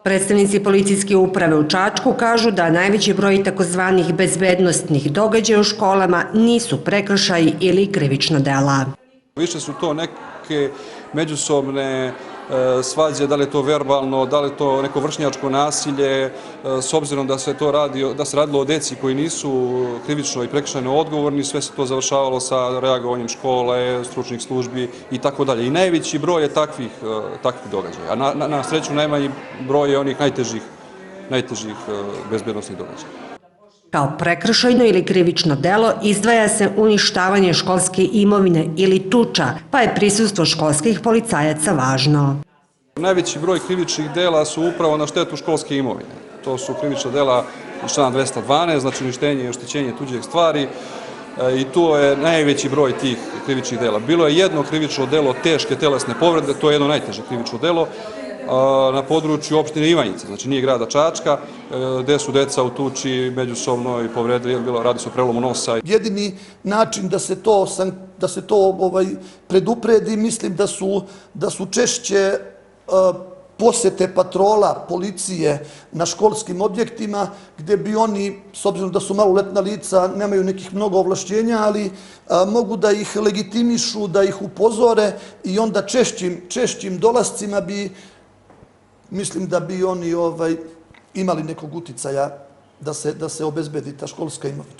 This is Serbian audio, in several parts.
Predstavnici policijske uprave u Čačku kažu da najveći broj takozvanih bezbednosnih događaja u školama nisu prekršaji ili krivična dela. Više su to neke međusobne svađe, da li je to verbalno, da li je to neko vršnjačko nasilje, s obzirom da se radilo o deci koji nisu krivično i prekršajno odgovorni, sve se to završavalo sa reagovanjem škole, stručnih službi i tako dalje. I najveći broj je takvih događaja, a na sreću najmanji broj je onih najtežih bezbednosnih događaja. Kao prekršajno ili krivično delo izdvaja se uništavanje školske imovine ili tuča, pa je prisustvo školskih policajaca važno. Najveći broj krivičnih dela su upravo na štetu školske imovine. To su krivična dela iz člana 212, znači uništenje i oštećenje tuđih stvari, i tu je najveći broj tih krivičnih dela. Bilo je jedno krivično delo teške telesne povrede, to je jedno najteže krivično delo, na području opštine Ivanjice, znači nije grada Čačka, gde su deca u tuči međusobno i povredili, radi se o prelomu nosa. Jedini način da se to predupredi, mislim da su češće posete patrola policije na školskim objektima, gde bi oni, s obzirom da su maloletna lica, nemaju nekih mnogo ovlašćenja, ali mogu da ih legitimišu, da ih upozore i onda češćim dolascima mislim da bi oni imali nekog uticaja da se obezbedi ta školska imovina.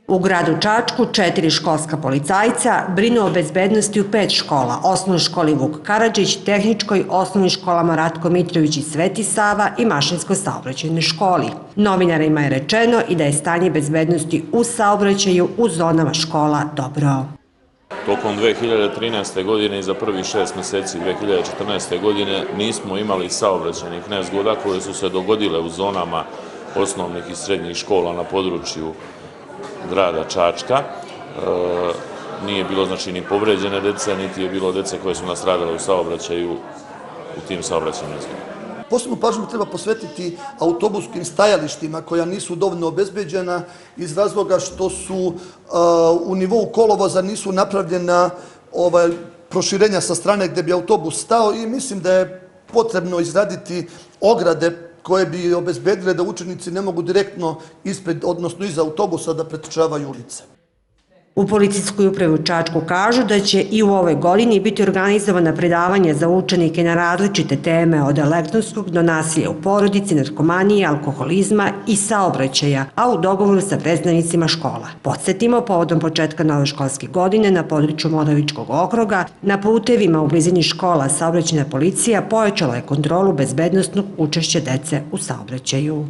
U gradu Čačku 4 školska policajca brinu o bezbednosti u 5 škola, osnovnoj školi Vuk Karadžić, tehničkoj, osnovnim školama Ratko Mitrović i Sveti Sava i mašinskoj saobraćajnoj školi. Novinarima je rečeno i da je stanje bezbednosti u saobraćaju u zonama škola dobro. Tokom 2013. godine i za prvih 6 meseci 2014. godine nismo imali saobraćajnih nezgoda koje su se dogodile u zonama osnovnih i srednjih škola na području grada Čačka. Nije bilo znači ni povređene dece, niti je bilo dece koje su nastradale u saobraćaju u tim saobraćajnim nezgodama. Posebnu pažnju treba posvetiti autobuskim stajalištima koja nisu dovoljno obezbeđena iz razloga što su u nivou kolovoza nisu napravljena proširenja sa strane gde bi autobus stao i mislim da je potrebno izraditi ograde koje bi obezbedile da učenici ne mogu direktno ispred, odnosno iza autobusa da pretrčavaju ulice. U policijskoj upravi u Čačku kažu da će i u ovoj godini biti organizovana predavanja za učenike na različite teme od elektronskog do nasilja u porodici, narkomanije, alkoholizma i saobraćaja, a u dogovoru sa predstavnicima škola. Podsjetimo, povodom početka nove školske godine na području Moravičkog okruga, na putevima u blizini škola saobraćajna policija pojačala je kontrolu bezbednosnog učešća dece u saobraćaju.